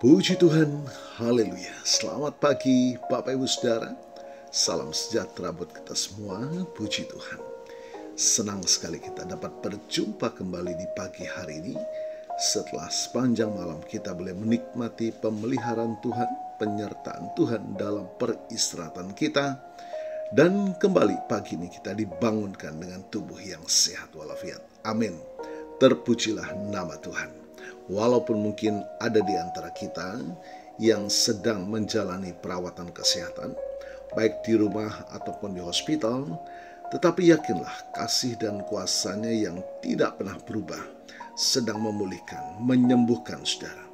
Puji Tuhan, haleluya. Selamat pagi Bapak Ibu Saudara. Salam sejahtera buat kita semua, puji Tuhan. Senang sekali kita dapat berjumpa kembali di pagi hari ini. Setelah sepanjang malam kita boleh menikmati pemeliharaan Tuhan, penyertaan Tuhan dalam peristirahatan kita. Dan kembali pagi ini kita dibangunkan dengan tubuh yang sehat walafiat. Amin. Terpujilah nama Tuhan. Walaupun mungkin ada di antara kita yang sedang menjalani perawatan kesehatan, baik di rumah ataupun di hospital, tetapi yakinlah kasih dan kuasa-Nya yang tidak pernah berubah sedang memulihkan, menyembuhkan saudara.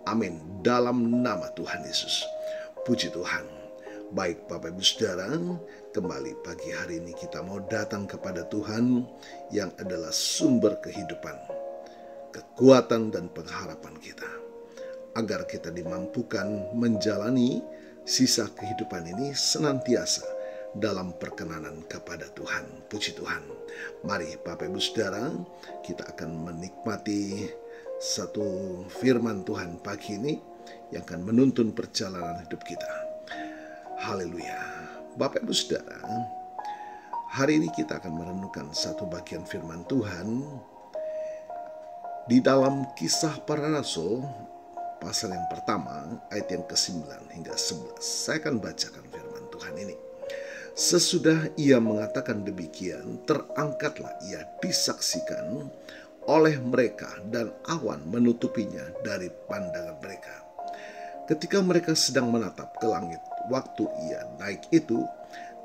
Amin. Dalam nama Tuhan Yesus. Puji Tuhan. Baik Bapak Ibu Saudara, kembali pagi hari ini kita mau datang kepada Tuhan yang adalah sumber kehidupan, kekuatan dan pengharapan kita, agar kita dimampukan menjalani sisa kehidupan ini senantiasa dalam perkenanan kepada Tuhan. Puji Tuhan. Mari Bapak Ibu Saudara, kita akan menikmati satu firman Tuhan pagi ini yang akan menuntun perjalanan hidup kita. Haleluya. Bapak Ibu Saudara, hari ini kita akan merenungkan satu bagian firman Tuhan di dalam Kisah Para Rasul, pasal yang pertama, ayat yang ke-9 hingga 11. Saya akan bacakan firman Tuhan ini. Sesudah ia mengatakan demikian, terangkatlah ia disaksikan oleh mereka dan awan menutupinya dari pandangan mereka. Ketika mereka sedang menatap ke langit, waktu ia naik itu,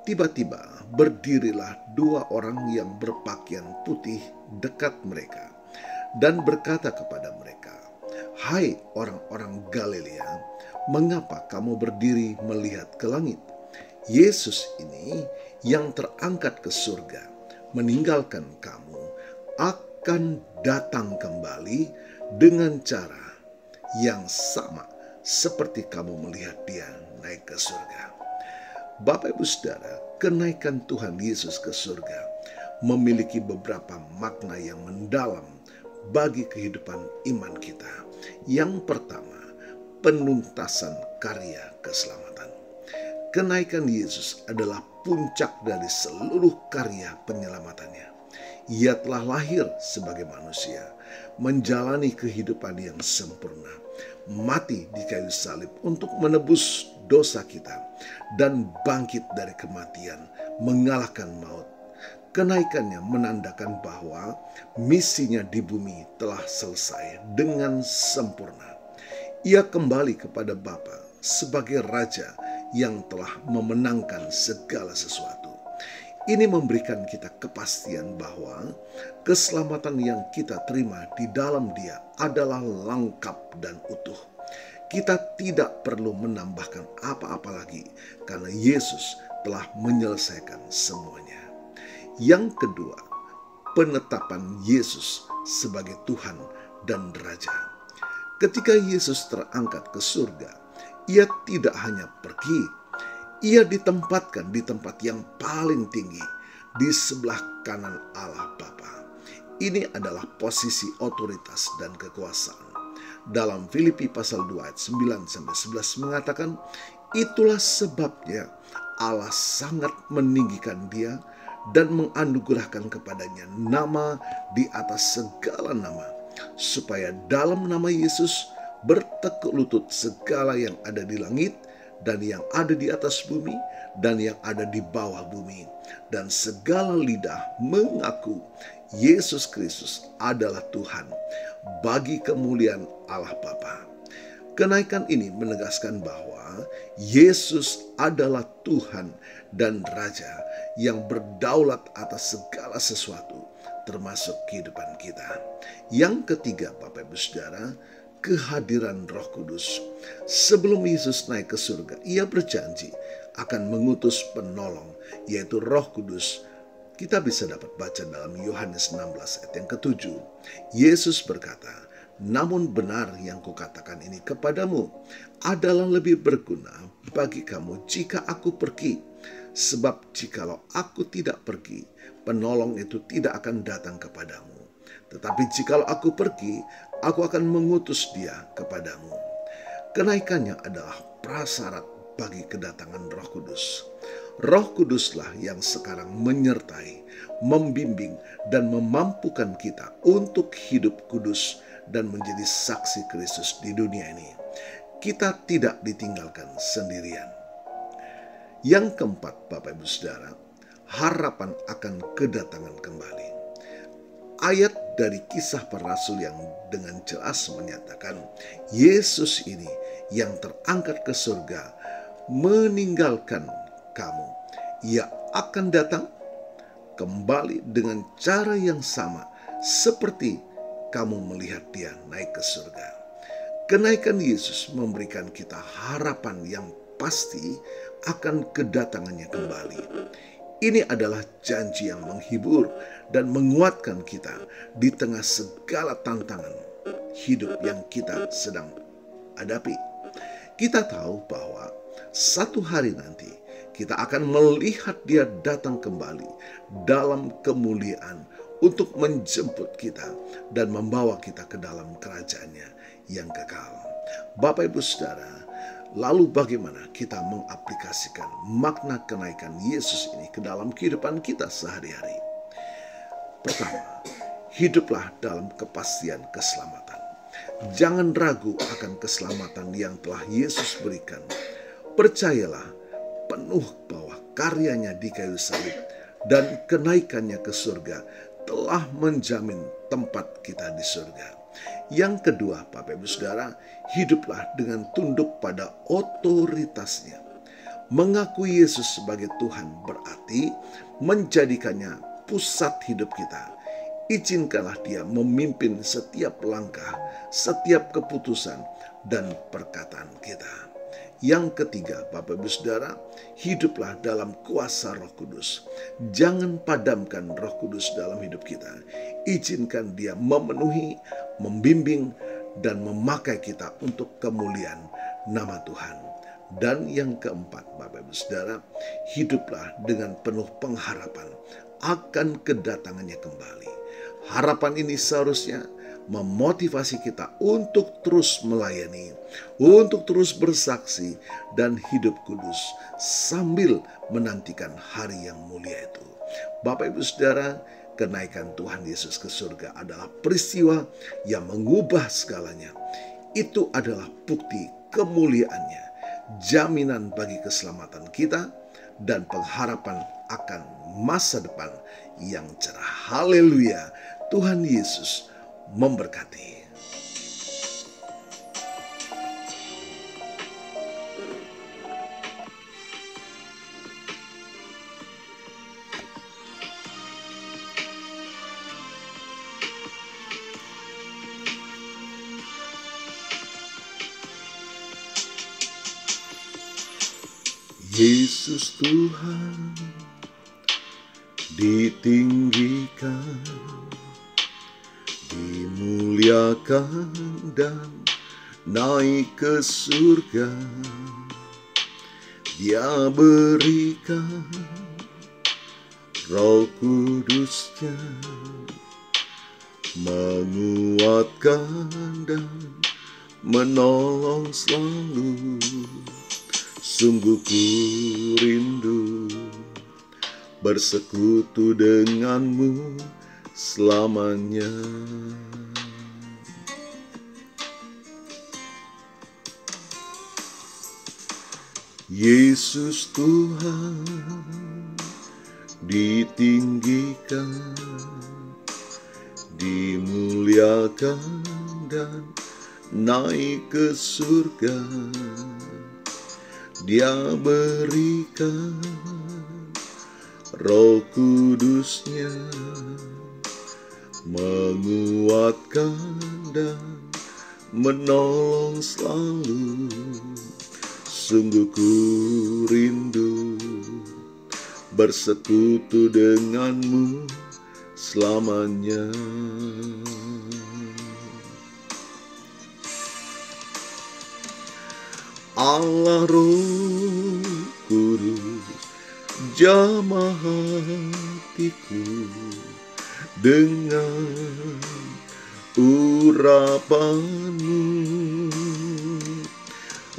tiba-tiba berdirilah dua orang yang berpakaian putih dekat mereka dan berkata kepada mereka, "Hai orang-orang Galilea, mengapa kamu berdiri melihat ke langit? Yesus ini yang terangkat ke surga, meninggalkan kamu, akan datang kembali dengan cara yang sama seperti kamu melihat dia naik ke surga." Bapak Ibu Saudara, kenaikan Tuhan Yesus ke surga memiliki beberapa makna yang mendalam bagi kehidupan iman kita. Yang pertama, penuntasan karya keselamatan. Kenaikan Yesus adalah puncak dari seluruh karya penyelamatannya. Ia telah lahir sebagai manusia, menjalani kehidupan yang sempurna, mati di kayu salib untuk menebus dosa kita, dan bangkit dari kematian, mengalahkan maut. Kenaikannya menandakan bahwa misinya di bumi telah selesai dengan sempurna. Ia kembali kepada Bapa sebagai Raja yang telah memenangkan segala sesuatu. Ini memberikan kita kepastian bahwa keselamatan yang kita terima di dalam Dia adalah lengkap dan utuh. Kita tidak perlu menambahkan apa-apa lagi karena Yesus telah menyelesaikan semuanya. Yang kedua, penetapan Yesus sebagai Tuhan dan Raja. Ketika Yesus terangkat ke surga, ia tidak hanya pergi, ia ditempatkan di tempat yang paling tinggi, di sebelah kanan Allah Bapa. Ini adalah posisi otoritas dan kekuasaan. Dalam Filipi pasal 2 ayat 9-11 mengatakan, itulah sebabnya Allah sangat meninggikan dia dan menganugerahkan kepadanya nama di atas segala nama, supaya dalam nama Yesus bertekuk lutut segala yang ada di langit dan yang ada di atas bumi dan yang ada di bawah bumi, dan segala lidah mengaku Yesus Kristus adalah Tuhan, bagi kemuliaan Allah Bapa. Kenaikan ini menegaskan bahwa Yesus adalah Tuhan dan Raja yang berdaulat atas segala sesuatu, termasuk kehidupan kita. Yang ketiga, Bapak Ibu Saudara, kehadiran Roh Kudus. Sebelum Yesus naik ke surga, ia berjanji akan mengutus penolong, yaitu Roh Kudus. Kita bisa dapat baca dalam Yohanes 16 ayat yang ke-7. Yesus berkata, "Namun benar yang kukatakan ini kepadamu adalah lebih berguna bagi kamu jika aku pergi. Sebab jikalau aku tidak pergi, penolong itu tidak akan datang kepadamu. Tetapi jikalau aku pergi, aku akan mengutus dia kepadamu." Kenaikannya adalah prasyarat bagi kedatangan Roh Kudus. Roh Kuduslah yang sekarang menyertai, membimbing, dan memampukan kita untuk hidup kudus dan menjadi saksi Kristus di dunia ini. Kita tidak ditinggalkan sendirian. Yang keempat, Bapak Ibu Saudara, harapan akan kedatangan kembali. Ayat dari Kisah Para Rasul yang dengan jelas menyatakan Yesus ini yang terangkat ke surga meninggalkan kamu. Ia akan datang kembali dengan cara yang sama seperti kamu melihat dia naik ke surga. Kenaikan Yesus memberikan kita harapan yang pasti akan kedatangannya kembali. Ini adalah janji yang menghibur dan menguatkan kita di tengah segala tantangan hidup yang kita sedang hadapi. Kita tahu bahwa satu hari nanti kita akan melihat dia datang kembali dalam kemuliaan untuk menjemput kita dan membawa kita ke dalam kerajaannya yang kekal. Bapak Ibu Saudara, lalu bagaimana kita mengaplikasikan makna kenaikan Yesus ini ke dalam kehidupan kita sehari-hari? Pertama, hiduplah dalam kepastian keselamatan. Jangan ragu akan keselamatan yang telah Yesus berikan. Percayalah penuh bahwa karyanya di kayu salib dan kenaikannya ke surga telah menjamin tempat kita di surga. Yang kedua, Bapak Ibu Saudara, hiduplah dengan tunduk pada otoritasnya. Mengakui Yesus sebagai Tuhan berarti menjadikannya pusat hidup kita. Izinkanlah dia memimpin setiap langkah, setiap keputusan, dan perkataan kita. Yang ketiga, Bapak Ibu Saudara, hiduplah dalam kuasa Roh Kudus. Jangan padamkan Roh Kudus dalam hidup kita. Izinkan dia memenuhi, membimbing, dan memakai kita untuk kemuliaan nama Tuhan. Dan yang keempat, Bapak Ibu Saudara, hiduplah dengan penuh pengharapan akan kedatangannya kembali. Harapan ini seharusnya memotivasi kita untuk terus melayani, untuk terus bersaksi dan hidup kudus sambil menantikan hari yang mulia itu. Bapak Ibu Saudara, kenaikan Tuhan Yesus ke surga adalah peristiwa yang mengubah segalanya. Itu adalah bukti kemuliaannya, jaminan bagi keselamatan kita, dan pengharapan akan masa depan yang cerah. Haleluya, Tuhan Yesus memberkati. Yesus Tuhan ditinggikan, dimuliakan dan naik ke surga. Dia berikan Roh Kudusnya, menguatkan dan menolong selalu. Sungguh ku rindu bersekutu denganmu selamanya. Yesus Tuhan ditinggikan, dimuliakan dan naik ke surga. Dia berikan Roh Kudusnya, menguatkan dan menolong selalu. Sungguh ku rindu bersekutu denganmu selamanya. Allah Roh Kudus, jamah hatiku dengan urapanmu.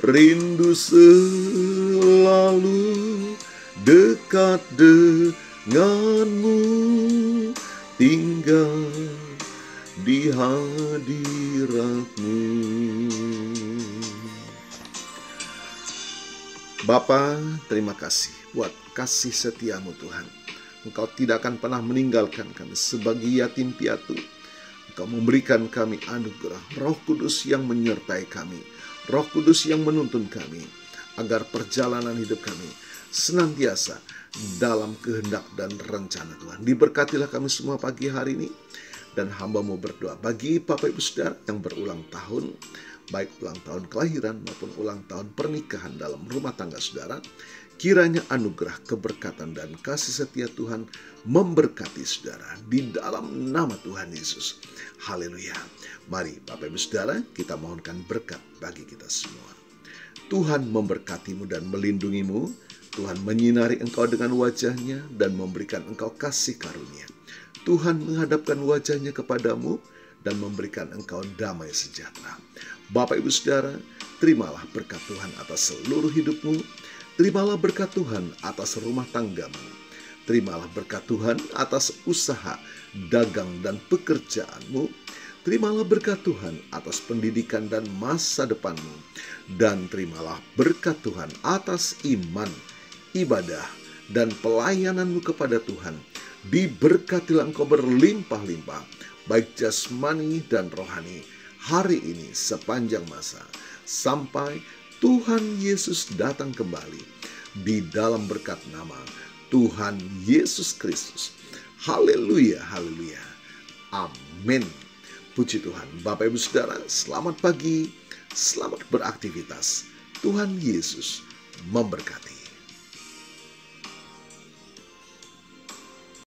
rindu selalu dekat denganmu, tinggal di hadiratmu. Bapa, terima kasih buat kasih setiamu Tuhan. Engkau tidak akan pernah meninggalkan kami sebagai yatim piatu. Engkau memberikan kami anugerah Roh Kudus yang menyertai kami, Roh Kudus yang menuntun kami, agar perjalanan hidup kami senantiasa dalam kehendak dan rencana Tuhan. Diberkatilah kami semua pagi hari ini. Dan hamba-Mu berdoa bagi Bapak Ibu Saudara yang berulang tahun, baik ulang tahun kelahiran maupun ulang tahun pernikahan dalam rumah tangga saudara, kiranya anugerah, keberkatan, dan kasih setia Tuhan memberkati saudara di dalam nama Tuhan Yesus. Haleluya. Mari Bapak Ibu Saudara, kita mohonkan berkat bagi kita semua. Tuhan memberkatimu dan melindungimu. Tuhan menyinari engkau dengan wajah-Nya dan memberikan engkau kasih karunia. Tuhan menghadapkan wajah-Nya kepadamu dan memberikan engkau damai sejahtera. Bapak Ibu Saudara, terimalah berkat Tuhan atas seluruh hidupmu. Terimalah berkat Tuhan atas rumah tanggamu. Terimalah berkat Tuhan atas usaha, dagang, dan pekerjaanmu. Terimalah berkat Tuhan atas pendidikan dan masa depanmu. Dan terimalah berkat Tuhan atas iman, ibadah, dan pelayananmu kepada Tuhan. Diberkatilah engkau berlimpah-limpah, baik jasmani dan rohani, hari ini sepanjang masa, sampai Tuhan Yesus datang kembali di dalam berkat nama Tuhan Yesus Kristus. Haleluya, haleluya. Amin. Puji Tuhan. Bapak Ibu Saudara, selamat pagi, selamat beraktivitas. Tuhan Yesus memberkati.